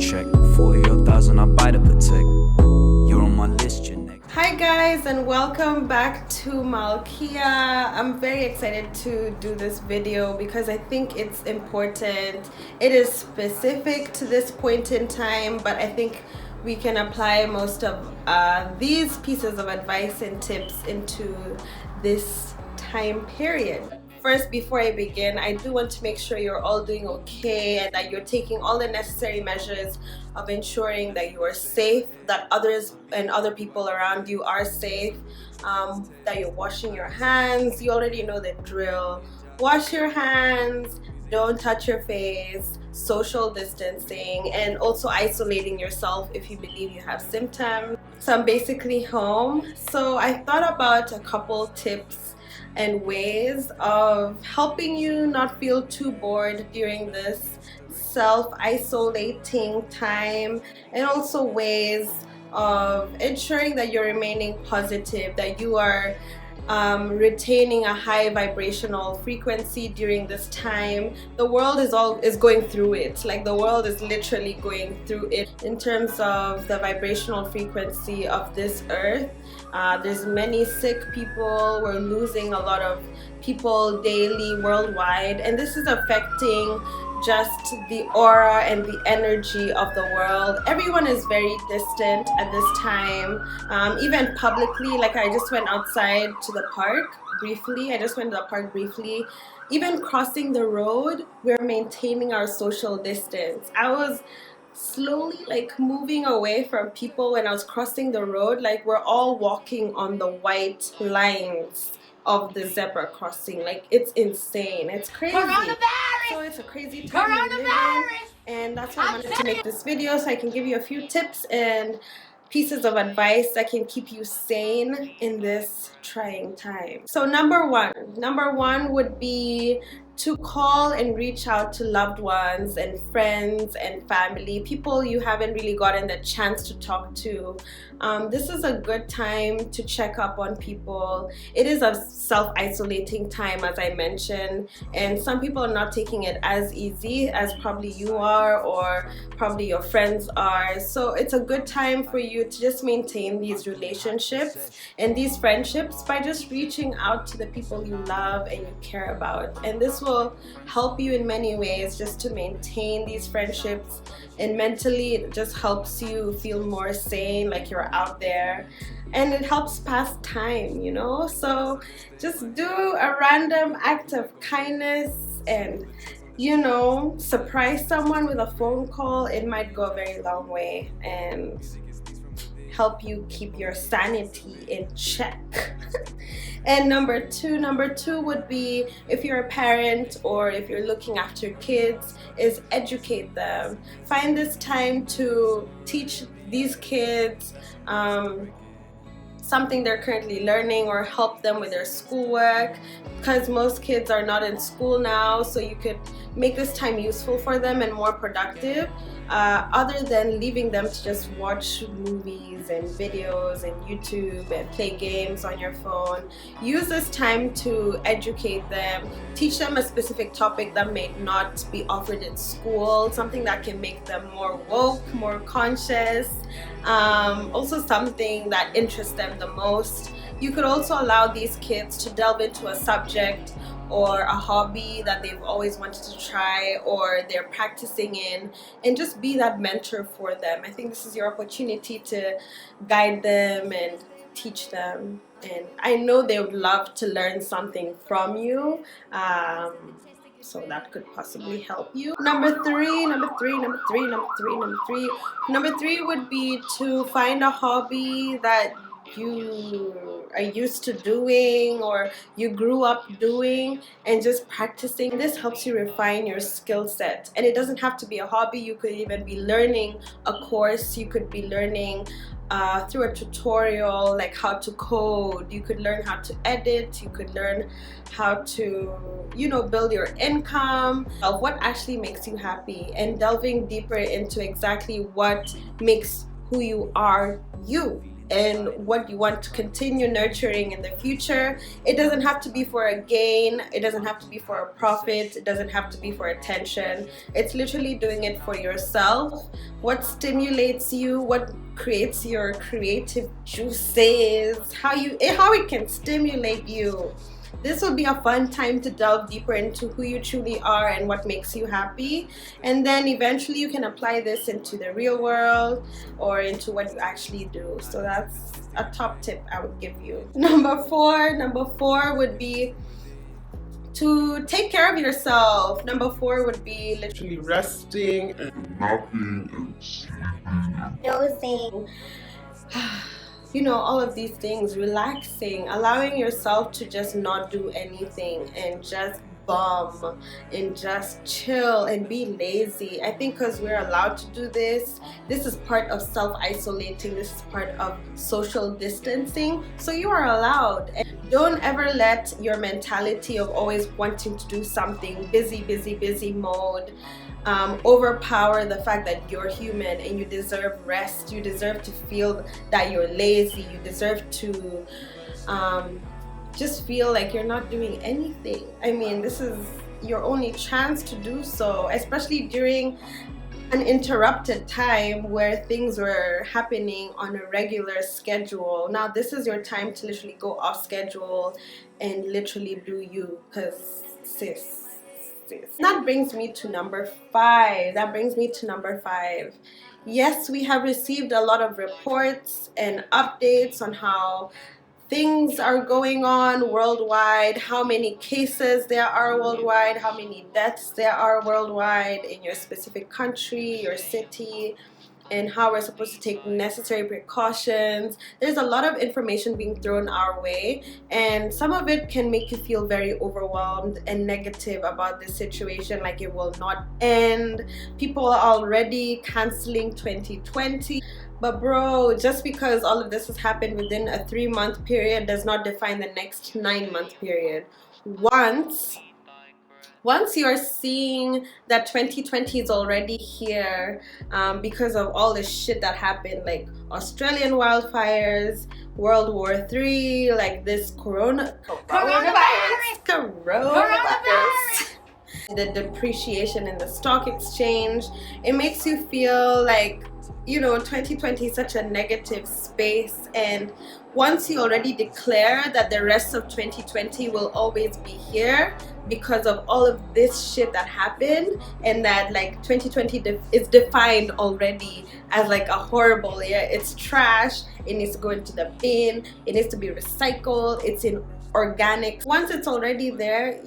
check. For your 1,000, I buy the Patek. You're on my list, your next. Hi guys, and welcome back to Malkia. I'm very excited to do this video because I think it's important. It is specific to this point in time, but I think we can apply most of these pieces of advice and tips into this time period. First, before I begin, I do want to make sure you're all doing okay and that you're taking all the necessary measures of ensuring that you are safe, that others and other people around you are safe, that you're washing your hands. You already know the drill. Wash your hands, don't touch your face, social distancing, and also isolating yourself if you believe you have symptoms. So I'm basically home. So I thought about a couple tips and ways of helping you not feel too bored during this self-isolating time, and also ways of ensuring that you're remaining positive, that you are retaining a high vibrational frequency during this time. The world is going through it. Like, the world is literally going through it in terms of the vibrational frequency of this earth. There's many sick people. We're losing a lot of people daily worldwide, and this is affecting just the aura and the energy of the world. Everyone is very distant at this time, even publicly. Like, I just went outside to the park briefly. Even crossing the road, we're maintaining our social distance. I was slowly like moving away from people when I was crossing the road. Like, we're all walking on the white lines of the zebra crossing. Like, it's insane. It's crazy. So it's a crazy time we live in, and that's why I wanted to make this video, so I can give you a few tips and pieces of advice that can keep you sane in this trying time. So number one would be to call and reach out to loved ones and friends and family, people you haven't really gotten the chance to talk to. This is a good time to check up on people. It is a self-isolating time, as I mentioned, and some people are not taking it as easy as probably you are, or probably your friends are. So it's a good time for you to just maintain these relationships and these friendships by just reaching out to the people you love and you care about. And this will help you in many ways just to maintain these friendships, and mentally it just helps you feel more sane, like you're out there, and it helps pass time, you know. So just do a random act of kindness and, you know, surprise someone with a phone call. It might go a very long way and help you keep your sanity in check. And number two would be, if you're a parent or if you're looking after kids, is educate them. Find this time to teach these kids something they're currently learning, or help them with their schoolwork, because most kids are not in school now. So you could make this time useful for them and more productive, other than leaving them to just watch movies and videos and YouTube and play games on your phone. Use this time to educate them, teach them a specific topic that may not be offered in school, something that can make them more woke, more conscious, also something that interests them the most. You could also allow these kids to delve into a subject or a hobby that they've always wanted to try or they're practicing in, and just be that mentor for them. I think this is your opportunity to guide them and teach them, and I know they would love to learn something from you. So that could possibly help you. Number three would be to find a hobby that you are used to doing or you grew up doing, and just practicing. This helps you refine your skill set, and it doesn't have to be a hobby. You could even be learning a course. You could be learning through a tutorial, like how to code. You could learn how to edit. You could learn how to, you know, build your income, of what actually makes you happy, and delving deeper into exactly what makes who you are you, and what you want to continue nurturing in the future. It doesn't have to be for a gain, it doesn't have to be for a profit, it doesn't have to be for attention. It's literally doing it for yourself, what stimulates you, what creates your creative juices, how it can stimulate you. This will be a fun time to delve deeper into who you truly are and what makes you happy, and then eventually you can apply this into the real world or into what you actually do. So that's a top tip I would give you. Number four would be to take care of yourself. Number 4 would be literally resting and napping and dozing. You know, all of these things, relaxing, allowing yourself to just not do anything and just bum and just chill and be lazy. I think because we're allowed to do this is part of self-isolating, this is part of social distancing, so you are allowed. And don't ever let your mentality of always wanting to do something, busy mode, overpower the fact that you're human and you deserve rest. You deserve to feel that you're lazy. You deserve to just feel like you're not doing anything. I mean, this is your only chance to do so, especially during an interrupted time where things were happening on a regular schedule. Now this is your time to literally go off schedule and literally do you, because sis. That brings me to number 5. Yes, we have received a lot of reports and updates on how things are going on worldwide, how many cases there are worldwide, how many deaths there are worldwide in your specific country, your city, and how we're supposed to take necessary precautions. There's a lot of information being thrown our way, and some of it can make you feel very overwhelmed and negative about this situation, like it will not end. People are already canceling 2020. But bro, just because all of this has happened within a 3-month period does not define the next 9-month period. Once you're seeing that 2020 is already here, because of all the shit that happened, like Australian wildfires, World War III, like this coronavirus, the depreciation in the stock exchange, it makes you feel like, you know, 2020 is such a negative space. And once you already declare that the rest of 2020 will always be here because of all of this shit that happened, and that like 2020 is defined already as like a horrible year, it's trash, it needs to go into the bin, it needs to be recycled, it's in organics. Once it's already there,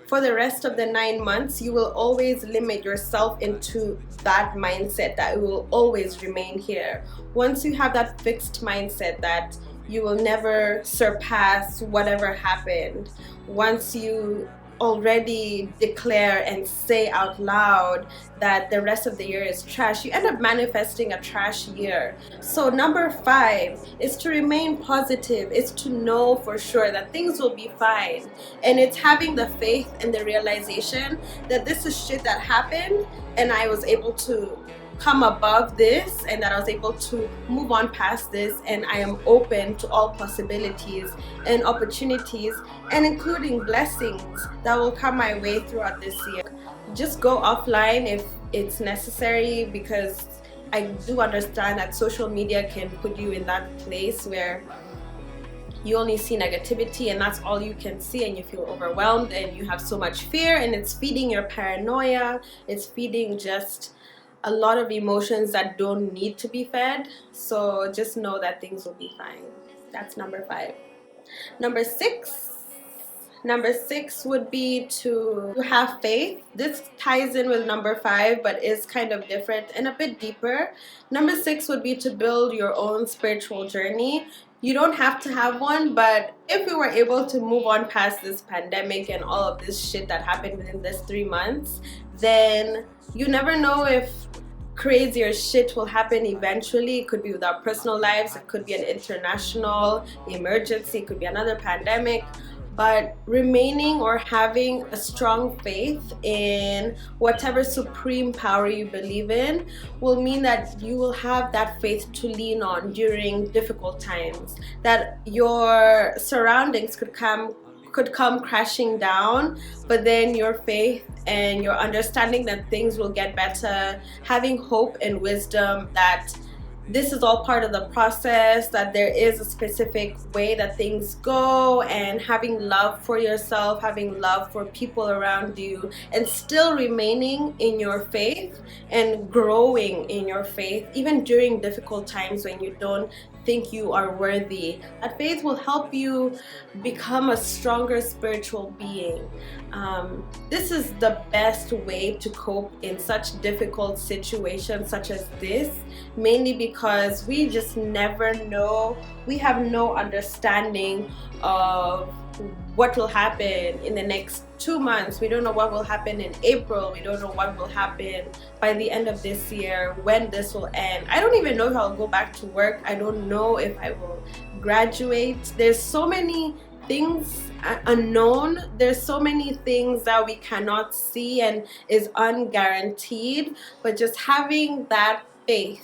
for the rest of the 9 months, you will always limit yourself into that mindset that it will always remain here. Once you have that fixed mindset that you will never surpass whatever happened, once you already declare and say out loud that the rest of the year is trash, you end up manifesting a trash year. So number 5 is to remain positive. It's to know for sure that things will be fine, and it's having the faith and the realization that this is shit that happened and I was able to come above this, and that I was able to move on past this, and I am open to all possibilities and opportunities, and including blessings that will come my way throughout this year. Just go offline if it's necessary, because I do understand that social media can put you in that place where you only see negativity and that's all you can see, and you feel overwhelmed and you have so much fear, and it's feeding your paranoia, it's feeding just a lot of emotions that don't need to be fed. So just know that things will be fine. That's number 5. Number 6 would be to have faith. This ties in with number 5 but is kind of different and a bit deeper. Number 6 would be to build your own spiritual journey. You don't have to have one, but if we were able to move on past this pandemic and all of this shit that happened within this 3 months, then you never know if crazier shit will happen eventually. It could be with our personal lives, it could be an international emergency, it could be another pandemic. But remaining or having a strong faith in whatever supreme power you believe in will mean that you will have that faith to lean on during difficult times, that your surroundings could come could come crashing down, but then your faith and your understanding that things will get better, having hope and wisdom that this is all part of the process, that there is a specific way that things go, and having love for yourself, having love for people around you, and still remaining in your faith and growing in your faith even during difficult times when you don't think you are worthy. That faith will help you become a stronger spiritual being. This is the best way to cope in such difficult situations such as this, mainly because we just never know. We have no understanding of what will happen in the next 2 months. We don't know what will happen in April. We don't know what will happen by the end of this year, when this will end. I don't even know if I'll go back to work. I don't know if I will graduate. There's so many things unknown. There's so many things that we cannot see and is unguaranteed, but just having that faith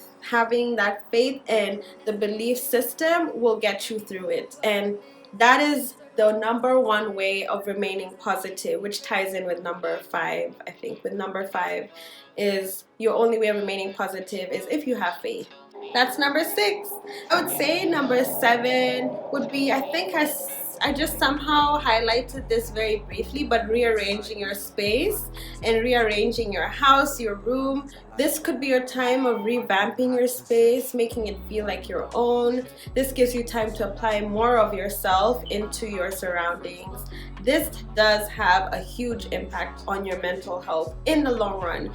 and the belief system will get you through it. And that is the number one way of remaining positive, which ties in with number 5. I think with number 5 is your only way of remaining positive is if you have faith. That's number 6. I would say number 7 would be, I think I just somehow highlighted this very briefly, but rearranging your space and rearranging your house, your room. This could be your time of revamping your space, making it feel like your own. This gives you time to apply more of yourself into your surroundings. This does have a huge impact on your mental health in the long run.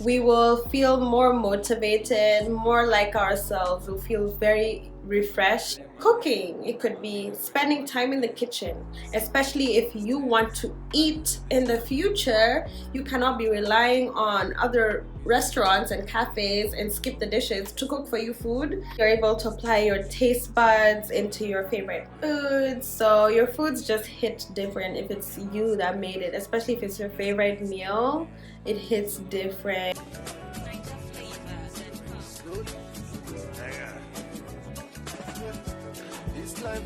We will feel more motivated, more like ourselves. We'll feel very refreshed. Cooking, it could be spending time in the kitchen, especially if you want to eat in the future. You cannot be relying on other restaurants and cafes and skip the dishes to cook for you food. You're able to apply your taste buds into your favorite foods, so your foods just hit different if it's you that made it, especially if it's your favorite meal. It hits different.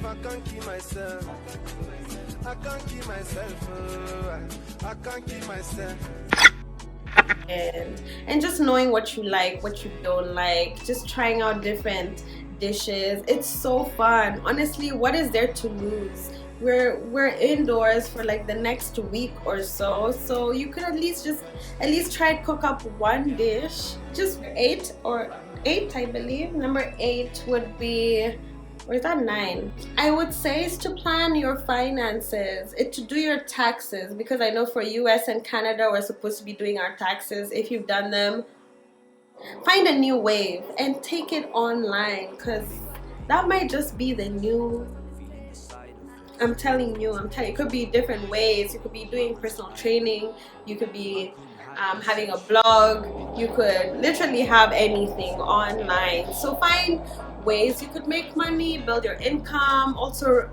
I can't keep myself. I can't keep myself. I can't keep myself. And just knowing what you like, what you don't like, just trying out different dishes. It's so fun. Honestly, what is there to lose? We're indoors for like the next week or so you could at least try to cook up one dish. Just 8 I believe. Number 8 would be, or is that 9? I would say is to plan your finances, to do your taxes, because I know for US and Canada we're supposed to be doing our taxes. If you've done them, find a new wave and take it online, because that might just be the new. I'm telling you, it could be different ways. You could be doing personal training, you could be having a blog, you could literally have anything online. So find ways you could make money, build your income, also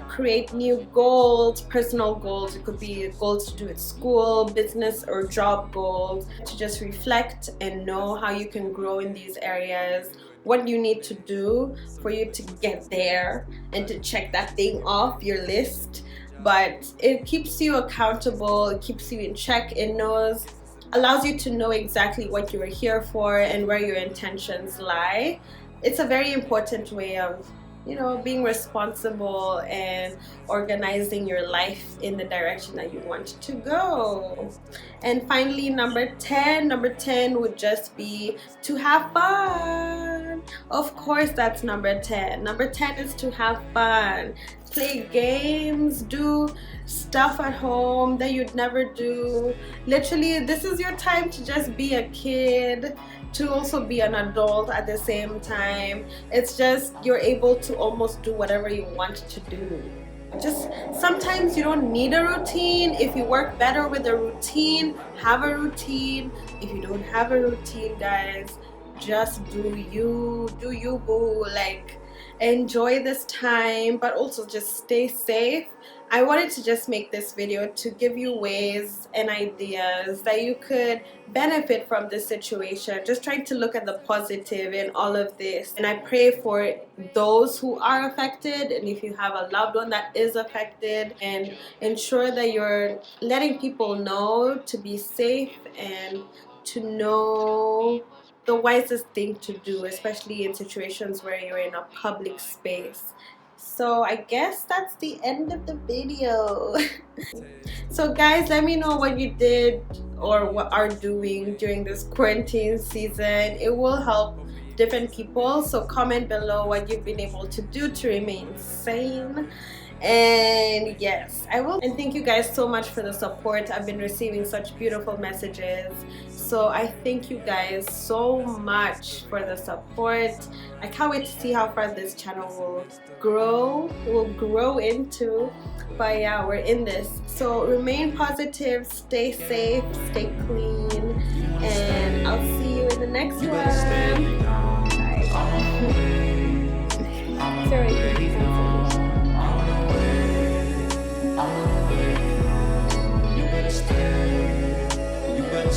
create new goals, personal goals. It could be goals to do with school, business, or job goals, to just reflect and know how you can grow in these areas, what you need to do for you to get there, and to check that thing off your list. But it keeps you accountable, it keeps you in check, it allows you to know exactly what you are here for and where your intentions lie. It's a very important way of, being responsible and organizing your life in the direction that you want to go. And finally, number 10 would just be to have fun. Of course, that's number 10. Number 10 is to have fun. Play games, do stuff at home that you'd never do. Literally, this is your time to just be a kid, to also be an adult at the same time. It's just you're able to almost do whatever you want to do. Just sometimes you don't need a routine. If you work better with a routine, have a routine. If you don't have a routine, guys, just do you boo. Like, enjoy this time, but also just stay safe. I wanted to just make this video to give you ways and ideas that you could benefit from this situation. Just trying to look at the positive in all of this. And I pray for those who are affected, and if you have a loved one that is affected, and ensure that you're letting people know to be safe and to know the wisest thing to do, especially in situations where you're in a public space. So I guess that's the end of the video. So guys, let me know what you did or what are doing during this quarantine season. It will help different people, so comment below what you've been able to do to remain sane. And yes, I will. And thank you guys so much for the support. I've been receiving such beautiful messages, so I thank you guys so much for the support. I can't wait to see how far this channel will grow into. But yeah, we're in this, so remain positive, stay safe, stay clean, and I'll see you in the next one.